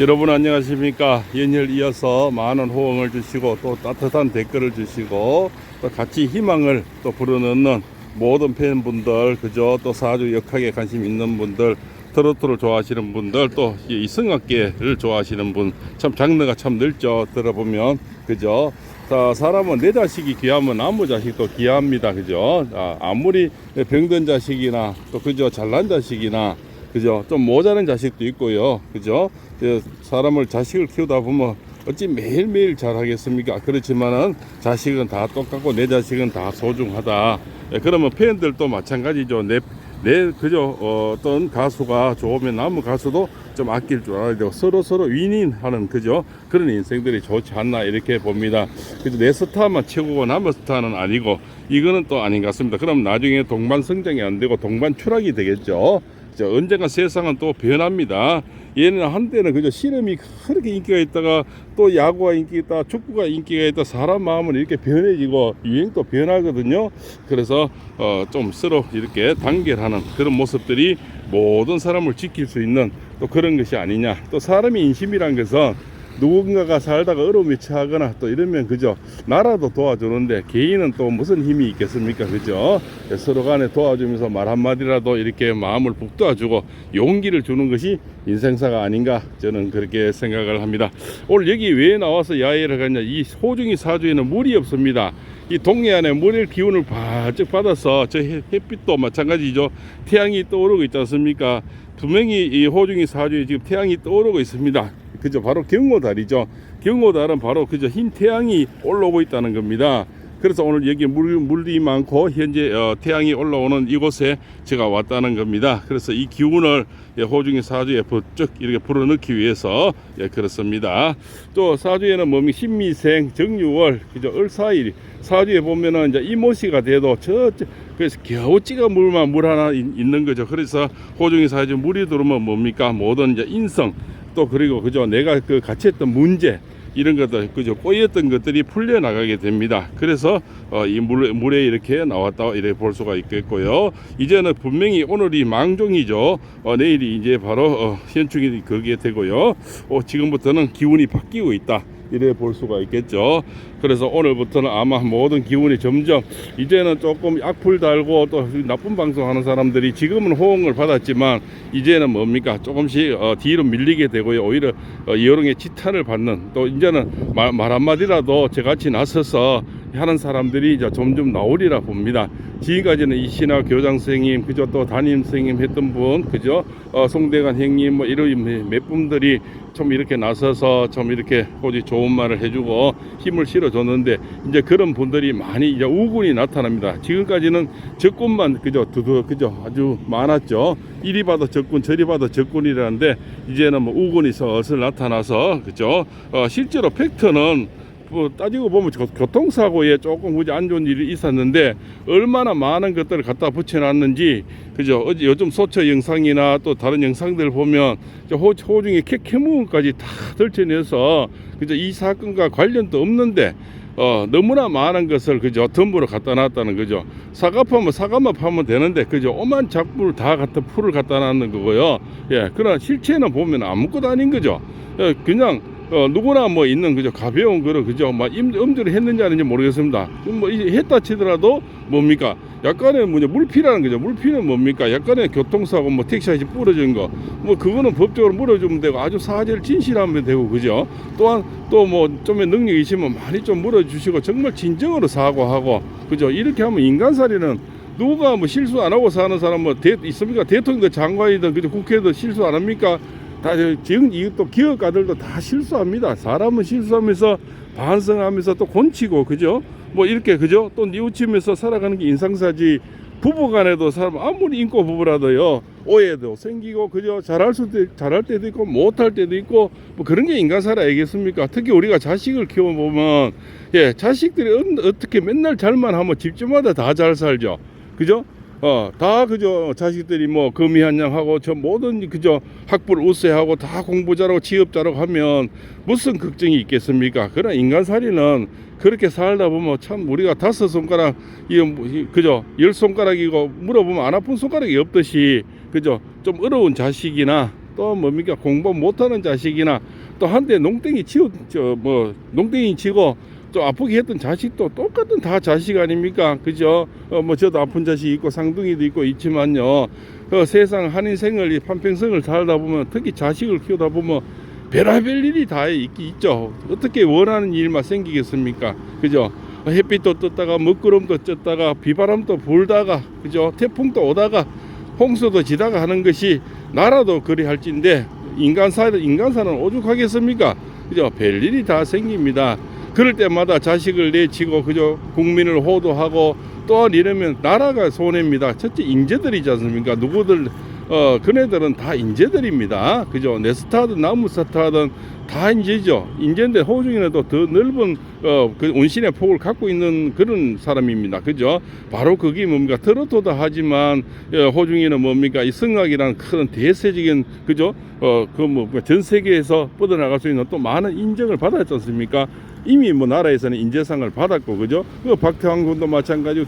여러분 안녕하십니까. 연일 이어서 많은 호응을 주시고 또 따뜻한 댓글을 주시고 또 같이 희망을 또 불어넣는 모든 팬분들, 그죠? 또 사주 역학에 관심 있는 분들, 트로트를 좋아하시는 분들, 또 이승악계를 좋아하시는 분, 참 장르가 참 넓죠. 들어보면, 그죠? 자, 사람은 내 자식이 귀하면 아무 자식도 귀합니다. 그죠? 아무리 병든 자식이나 또 그죠? 잘난 자식이나 그죠? 좀 모자란 자식도 있고요. 그죠? 사람을 자식을 키우다 보면 어찌 매일매일 잘하겠습니까? 그렇지만은 자식은 다 똑같고 내 자식은 다 소중하다. 그러면 팬들도 마찬가지죠. 그죠? 어떤 가수가 좋으면 남은 가수도 좀 아낄 줄 알아야 되고 서로 윈윈하는 그죠? 그런 인생들이 좋지 않나 이렇게 봅니다. 그래서 내 스타만 최고고 남의 스타는 아니고 이거는 또 아닌 것 같습니다. 그럼 나중에 동반 성장이 안 되고 동반 추락이 되겠죠. 언젠가 세상은 또 변합니다. 얘는 한때는 그저 씨름이 그렇게 인기가 있다가 또 야구가 인기 있다, 축구가 인기가 있다, 사람 마음은 이렇게 변해지고 유행도 변하거든요. 그래서 좀 서로 이렇게 단결하는 그런 모습들이 모든 사람을 지킬 수 있는 또 그런 것이 아니냐. 또 사람의 인심이란 것은 누군가가 살다가 어려움에 처하거나 또 이러면 그죠, 나라도 도와주는데 개인은 또 무슨 힘이 있겠습니까? 그죠? 서로 간에 도와주면서 말 한마디라도 이렇게 마음을 북돋아주고 용기를 주는 것이 인생사가 아닌가, 저는 그렇게 생각을 합니다. 오늘 여기 왜 나와서 야외를 갔냐, 이 소중이 사주에는 물이 없습니다. 이 동해안에 물의 기운을 바짝 받아서 저 햇빛도 마찬가지죠. 태양이 떠오르고 있지 않습니까? 분명히 이 호중이 사주에 지금 태양이 떠오르고 있습니다. 그죠? 바로 경호달이죠. 경호달은 바로 그저 흰 태양이 올라오고 있다는 겁니다. 그래서 오늘 여기 물이 많고 현재 태양이 올라오는 이곳에 제가 왔다는 겁니다. 그래서 이 기운을 호중이 사주에 번쩍 이렇게 불어넣기 위해서 그렇습니다. 또 사주에는 뭡니까? 신미생, 정유월, 그죠? 을사일 사주에 보면은 이제 이모씨가 돼도 그래서 겨우 찌가 물 하나 있는 거죠. 그래서 호중이 사주 물이 들어오면 뭡니까? 모든 이제 인성 또 그리고 그죠, 내가 그 같이 했던 문제 이런 것들 그죠, 꼬였던 것들이 풀려 나가게 됩니다. 그래서 이 물에 이렇게 나왔다 이렇게 볼 수가 있겠고요. 이제는 분명히 오늘이 망종이죠. 내일이 이제 바로 현충이 그게 되고요. 지금부터는 기운이 바뀌고 있다 이래 볼 수가 있겠죠. 그래서 오늘부터는 아마 모든 기운이 점점 이제는 조금 악플 달고 또 나쁜 방송하는 사람들이 지금은 호응을 받았지만 이제는 뭡니까, 조금씩 뒤로 밀리게 되고요. 오히려 여론의 지탄을 받는, 또 이제는 말 한마디라도 저같이 나서서 하는 사람들이 이제 점점 나오리라 봅니다. 지금까지는 이 신화 교장 선생님, 그죠, 또 담임 선생님 했던 분, 그죠, 송대관 형님 뭐 이런 몇 분들이 좀 이렇게 나서서 좀 이렇게 꼬지 좋은 말을 해주고 힘을 실어줬는데 이제 그런 분들이 많이 이제 우군이 나타납니다. 지금까지는 적군만 그죠 아주 많았죠. 이리 봐도 적군 저리 봐도 적군이라는데 이제는 뭐 우군이 슬슬 나타나서 그죠. 실제로 팩트는 따지고 보면 교통사고에 조금 안 좋은 일이 있었는데 얼마나 많은 것들을 갖다 붙여놨는지 그죠. 요즘 소처 영상이나 또 다른 영상들 보면 호중에 캐무까지 다 덜쳐내서 그죠, 이 사건과 관련도 없는데 너무나 많은 것을 그죠 덤으로 갖다 놨다는 거죠. 사과 파면 사과만 파면 되는데 그죠, 오만 작물을 다 갖다 풀을 갖다 놨는 거고요. 그러나 실체는 보면 아무것도 아닌 거죠. 그냥 누구나 뭐 있는 그죠 가벼운 거를 그죠 막 음주를 했는지 아닌지 모르겠습니다. 뭐 했다 치더라도 뭡니까, 약간의 물피라는 거죠. 물피는 뭡니까, 약간의 교통사고 뭐 택시아시 부러진 거 뭐 그거는 법적으로 물어주면 되고 아주 사실 진실하면 되고 그죠. 또한 또 뭐 좀의 능력이 있으면 많이 좀 물어주시고 정말 진정으로 사과하고 그죠. 이렇게 하면 인간살이는 누가 뭐 실수 안 하고 사는 사람 뭐 있습니까? 대통령도 장관이든 그죠 국회도 실수 안 합니까? 다 지금 이것도 기업가들도 다 실수합니다. 사람은 실수하면서 반성하면서 또 곤치고 그죠. 뭐 이렇게 그죠 또 뉘우치면서 살아가는 게 인상사지. 부부간에도 사람 아무리 인고 부부라도요 오해도 생기고 그죠, 잘할 때도 있고 못할 때도 있고 뭐 그런 게 인간사라 아니겠습니까? 특히 우리가 자식을 키워보면 자식들이 어떻게 맨날 잘만 하면 집집마다 다 잘 살죠. 그죠? 다 그저 자식들이 뭐 금이한양하고 저 모든 그저 학부를 우세하고 다 공부 잘하고 취업 잘하고 하면 무슨 걱정이 있겠습니까? 그러나 인간살이는 그렇게 살다 보면 참 우리가 5손가락 그저 10손가락이고 물어보면 안 아픈 손가락이 없듯이 그죠, 좀 어려운 자식이나 또 뭡니까 공부 못하는 자식이나 또 한때 농땡이 치고 또 아프게 했던 자식도 똑같은 다 자식 아닙니까? 그죠? 뭐 저도 아픈 자식 있고 상둥이도 있고 있지만요. 세상 한인생을 한평생을 살다 보면 특히 자식을 키우다 보면 별의별 일이 다 있죠. 어떻게 원하는 일만 생기겠습니까? 그죠? 햇빛도 떴다가 먹구름도 쪘다가 비바람도 불다가 그죠? 태풍도 오다가 홍수도 지다가 하는 것이 나라도 그리 할진데 인간사는 오죽하겠습니까? 그죠? 별일이 다 생깁니다. 그럴 때마다 자식을 내치고 그저 국민을 호도하고 또한 이러면 나라가 손해입니다. 첫째 인재들이지 않습니까? 누구들 그네들은 다 인재들입니다. 그죠? 네스타든 나무스타든 다 인재죠. 인재인데 호중이라도 더 넓은 그 운신의 폭을 갖고 있는 그런 사람입니다. 그죠? 바로 그게 뭡니까? 트로트다 하지만 호중이는 뭡니까? 이 성악이라는 큰 대세적인 그죠? 전 세계에서 뻗어나갈 수 있는 또 많은 인정을 받았지 않습니까? 이미 뭐 나라에서는 인재상을 받았고 그죠? 박태환 군도 마찬가지고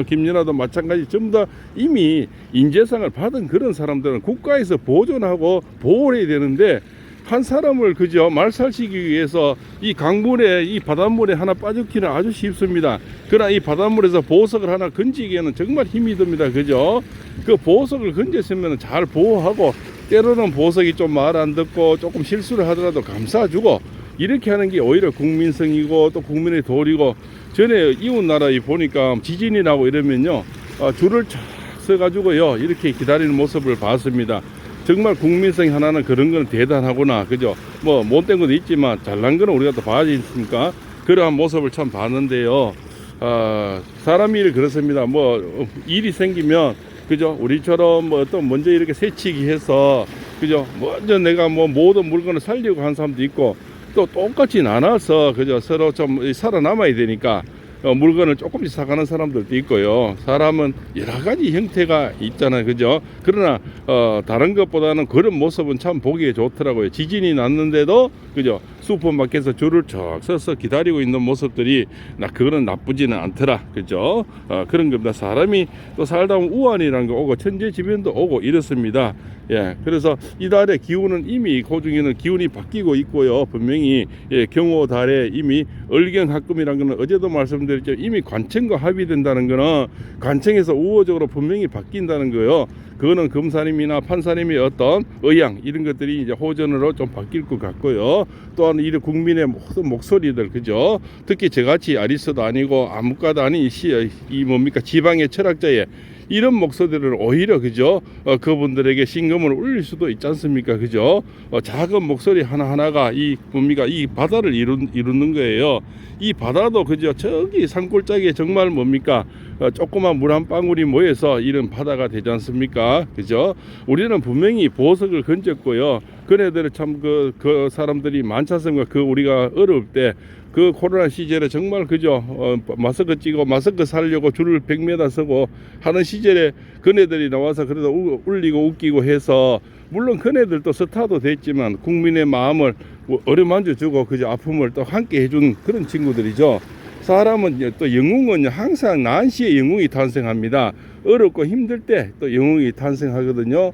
김연아도 마찬가지 전부 다 이미 인재상을 받은 그런 사람들은 국가에서 보존하고 보호를 해야 되는데 한 사람을 그죠 말살시키기 위해서 이 강물에 이 바닷물에 하나 빠졌기는 아주 쉽습니다. 그러나 이 바닷물에서 보석을 하나 건지기에는 정말 힘이 듭니다. 그죠? 그 보석을 건졌으면 잘 보호하고 때로는 보석이 좀 말 안 듣고 조금 실수를 하더라도 감싸주고 이렇게 하는 게 오히려 국민성이고 또 국민의 도리고 전에 이웃 나라에 보니까 지진이 나고 이러면요 줄을 쫙 서가지고요 이렇게 기다리는 모습을 봤습니다. 정말 국민성이 하나는 그런 거는 대단하구나 그죠? 뭐 못된 것도 있지만 잘난 거는 우리가 또 봐야지 않습니까? 그러한 모습을 참 봤는데요. 사람 일이 그렇습니다. 뭐 일이 생기면 그죠? 우리처럼 뭐 또 먼저 이렇게 새치기 해서 그죠? 먼저 내가 뭐 모든 물건을 살리고 한 사람도 있고 또 똑같이 나눠서 그죠 서로 좀 살아남아야 되니까 물건을 조금씩 사가는 사람들도 있고요. 사람은 여러 가지 형태가 있잖아요. 그죠? 그러나 다른 것보다는 그런 모습은 참 보기에 좋더라고요. 지진이 났는데도 그죠? 슈퍼마켓에서 줄을 쫙 서서 기다리고 있는 모습들이 그거는 나쁘지는 않더라. 그죠? 그런 겁니다. 사람이 또 살다 보면 우환이라는 거 오고 천재지변도 오고 이렇습니다. 예, 그래서 이달의 기운은 이미 고중에는 기운이 바뀌고 있고요. 분명히 경호 달에 이미 을경합금이라는 거는 어제도 말씀드렸죠. 이미 관청과 합의된다는 거는 관청에서 우호적으로 분명히 바뀐다는 거요. 그거는 검사님이나 판사님의 어떤 의향 이런 것들이 이제 호전으로 좀 바뀔 것 같고요. 또한 이 국민의 모든 목소리들 그죠? 특히 저같이 아리스도 아니고 아무것도 아닌 이 뭡니까 지방의 철학자의 이런 목소리를 오히려 그죠 그분들에게 신금을 울릴 수도 있지 않습니까? 그죠? 작은 목소리 하나하나가 이 뭡니까 이 바다를 이루는 거예요. 이 바다도 그죠 저기 산골짜기에 정말 뭡니까 조그만 물 한 방울이 모여서 이런 바다가 되지 않습니까? 그죠? 우리는 분명히 보석을 건졌고요. 그네들은 참 그 사람들이 만차성과 그 우리가 어려울 때 그 코로나 시절에 정말 그죠 마스크 찍고 마스크 살려고 줄을 100m 서고 하는 시절에 그네들이 나와서 그래도 울리고 웃기고 해서 물론 그네들도 스타도 됐지만 국민의 마음을 어루만져 주고 그죠 아픔을 또 함께 해준 그런 친구들이죠. 사람은 또 영웅은 항상 난시에 영웅이 탄생합니다. 어렵고 힘들 때 또 영웅이 탄생하거든요.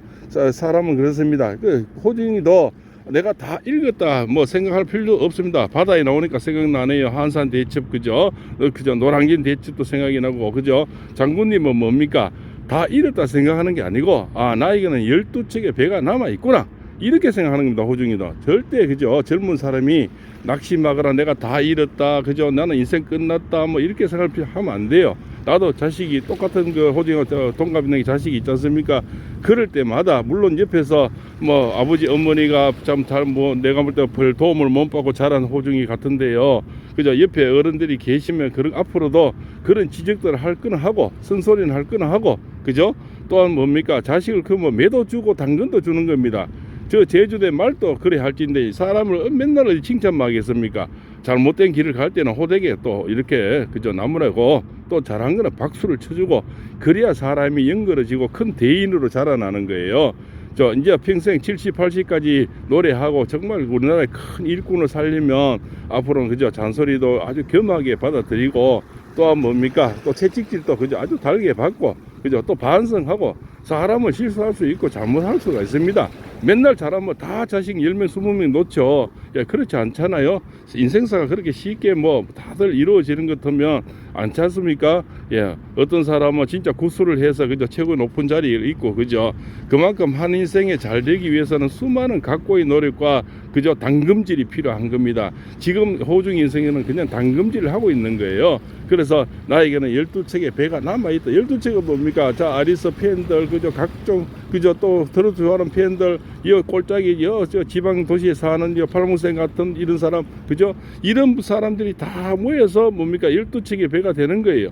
사람은 그렇습니다. 그 호중이도 내가 다 읽었다 뭐 생각할 필요 없습니다. 바다에 나오니까 생각나네요. 한산 대첩 그죠? 그죠? 노량진 대첩도 생각이 나고 그죠? 장군님은 뭡니까? 다 잃었다 생각하는 게 아니고 나에게는 12척의 배가 남아 있구나. 이렇게 생각하는 겁니다. 호중이도 절대 그죠 젊은 사람이 낙심하거나 내가 다 잃었다 그죠 나는 인생 끝났다 뭐 이렇게 생각하면 안 돼요. 나도 자식이 똑같은 그 호중이가 동갑인 자식이 있지 않습니까? 그럴 때마다 물론 옆에서 뭐 아버지 어머니가 참 잘 뭐 내가 볼 때 별 도움을 못 받고 자란 호중이 같은데요. 그죠 옆에 어른들이 계시면 그런 앞으로도 그런 지적들을 할 거는 하고 쓴소리는 할 거는 하고 그죠 또한 뭡니까 자식을 뭐 매도 주고 당근도 주는 겁니다. 저 제주도의 말도 그래 할진데 사람을 맨날 칭찬만 하겠습니까? 잘못된 길을 갈 때는 호되게 또 이렇게 그저 나무라고 또 잘한 거는 박수를 쳐주고 그래야 사람이 연거러지고 큰 대인으로 자라나는 거예요. 저 이제 평생 70, 80까지 노래하고 정말 우리나라의 큰 일꾼을 살리면 앞으로는 그저 잔소리도 아주 겸하게 받아들이고 또한 뭡니까 또 채찍질도 그저 아주 달게 받고 그죠 또 반성하고 사람은 실수할 수 있고 잘못할 수가 있습니다. 맨날 잘하면 다 자식 10명 20명 놓죠. 예, 그렇지 않잖아요. 인생사가 그렇게 쉽게 뭐 다들 이루어지는 것 같으면 않지 않습니까? 예, 어떤 사람은 진짜 구수를 해서 그저 최고 높은 자리에 있고, 그죠? 그만큼 한 인생에 잘 되기 위해서는 수많은 각고의 노력과 그저 당금질이 필요한 겁니다. 지금 호중 인생에는 그냥 당금질을 하고 있는 거예요. 그래서 나에게는 12척의 배가 남아있다. 12척은 뭡니까? 자, 아리스 팬들, 그저 각종, 그저 또 트로트 좋아하는 팬들, 이 꼴짝이, 저 지방 도시에 사는 이 팔봉생 같은 이런 사람, 그죠? 이런 사람들이 다 모여서 뭡니까? 12척의 배가 되는 거예요.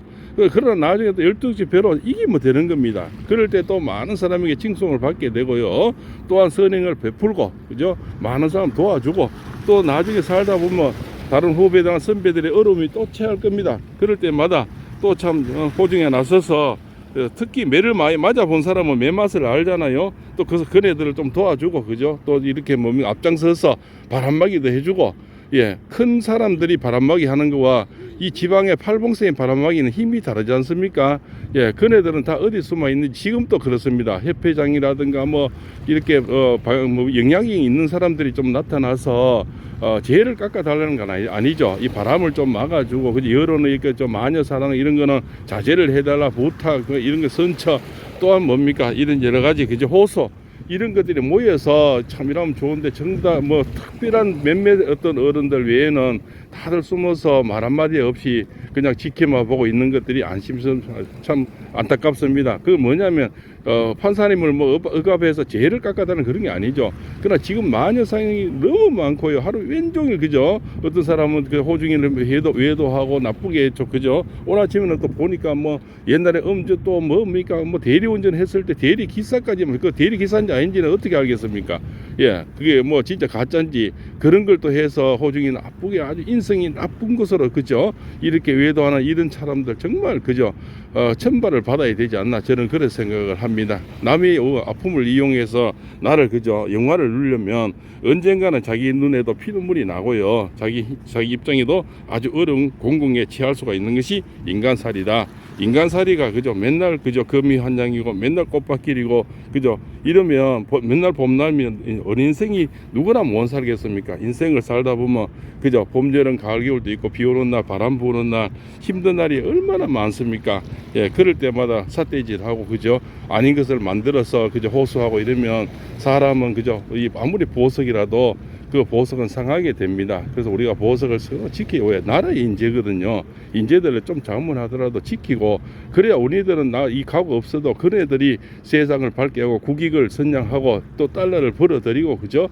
그러나 나중에 또 12척의 배로 이기면 되는 겁니다. 그럴 때 또 많은 사람에게 칭송을 받게 되고요. 또한 선행을 베풀고, 그죠? 많은 사람 도와주고, 또 나중에 살다 보면 다른 후배나 선배들의 어려움이 또 체할 겁니다. 그럴 때마다 또 참 호중에 나서서 특히 매를 많이 맞아본 사람은 매 맛을 알잖아요. 또 그래서 그네들을 좀 도와주고, 그죠? 또 이렇게 뭐 앞장서서 바람막이도 해주고, 예, 큰 사람들이 바람막이 하는 거와 이 지방의 팔봉생의 바람막이는 힘이 다르지 않습니까? 예, 그네들은 다 어디 숨어 있는지 지금도 그렇습니다. 협회장이라든가 뭐 이렇게 뭐 영향이 있는 사람들이 좀 나타나서 재해를 깎아달라는 건 아니죠. 이 바람을 좀 막아주고, 그 여론의 이렇게 좀 마녀 사랑 이런 거는 자제를 해달라 부탁 이런 거 선처, 또한 뭡니까 이런 여러 가지 그죠 호소 이런 것들이 모여서 참이라면 좋은데 정답 뭐 특별한 몇몇 어떤 어른들 외에는 다들 숨어서 말 한마디 없이 그냥 지켜만 보고 있는 것들이 안심스러운 참 안타깝습니다. 그 뭐냐면 판사님을 뭐 억압해서 죄를 깎아다는 그런 게 아니죠. 그러나 지금 마녀 사형이 너무 많고요. 하루 왼종일 그죠. 어떤 사람은 그 호중이를 외도하고 나쁘게 했죠. 그죠. 오늘 아침에는 또 보니까 뭐 옛날에 음주 또 뭡니까 뭐 대리운전 했을 때 대리 기사까지 그 대리 기사인지 아닌지는 어떻게 알겠습니까? 예, 그게 뭐 진짜 가짜인지 그런 걸 또 해서 호중이 나쁘게 아주 인성이 나쁜 것으로 그죠. 이렇게 외도하는 이런 사람들 정말 그죠. 천벌을 받아야 되지 않나 저는 그런 생각을 합니다. 남의 아픔을 이용해서 나를 그죠 영화를 누르려면 언젠가는 자기 눈에도 피눈물이 나고요. 자기 입장에도 아주 어려운 공공에 처할 수가 있는 것이 인간살이다. 인간살이가 그죠 맨날 그죠 거미 한 장이고 맨날 꽃밭길이고 그죠 이러면 맨날 봄날면 어린 인생이 누구나 못 살겠습니까? 인생을 살다 보면 그죠 봄, 여름, 가을, 겨울도 있고 비 오는 날 바람 부는 날 힘든 날이 얼마나 많습니까? 예, 그럴 때마다 삿대질하고 그죠 아닌 것을 만들어서 그죠 호소하고 이러면 사람은 그죠 이 아무리 보석이라도 그 보석은 상하게 됩니다. 그래서 우리가 보석을 지키고 왜 나라의 인재거든요. 인재들을 좀 잘못하더라도 지키고 그래야 우리들은 이 가고 없어도 그네들이 세상을 밝게 하고 국익을 선양하고 또 달러를 벌어들이고 그죠?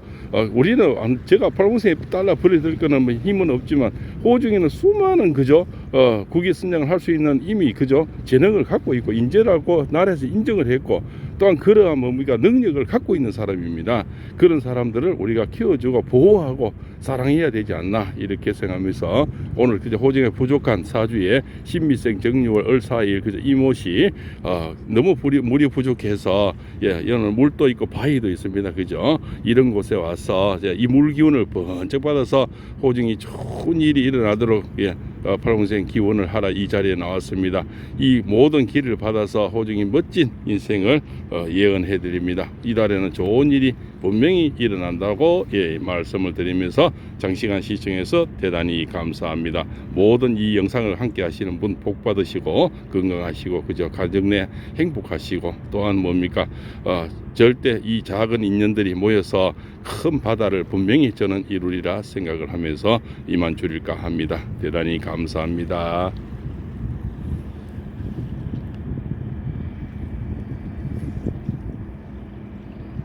우리는 제가 팔공생에 달러 벌어들일 거는 뭐 힘은 없지만 호중에는 수많은 그죠? 국익 선양을 할 수 있는 이미 그죠? 재능을 갖고 있고 인재라고 나라에서 인정을 했고 또한 그러한 뭡니까 능력을 갖고 있는 사람입니다. 그런 사람들을 우리가 키워주고 보호하고 사랑해야 되지 않나 이렇게 생각하면서 오늘 그저 호정에 부족한 사주에 신미생 정유월 을사일 그저 이못이 너무 물이 부족해서 예 여는 물도 있고 바위도 있습니다. 그죠? 이런 곳에 와서 이 물 기운을 번쩍 받아서 호정이 좋은 일이 일어나도록 예 팔공생 기원을 하라 이 자리에 나왔습니다. 이 모든 길을 받아서 호중이 멋진 인생을 예언해 드립니다. 이달에는 좋은 일이 분명히 일어난다고 예, 말씀을 드리면서 장시간 시청해서 대단히 감사합니다. 모든 이 영상을 함께 하시는 분 복 받으시고 건강하시고 그저 가정 내 행복하시고 또한 뭡니까 절대 이 작은 인연들이 모여서 큰 바다를 분명히 저는 이루리라 생각을 하면서 이만 줄일까 합니다. 대단히 감사합니다.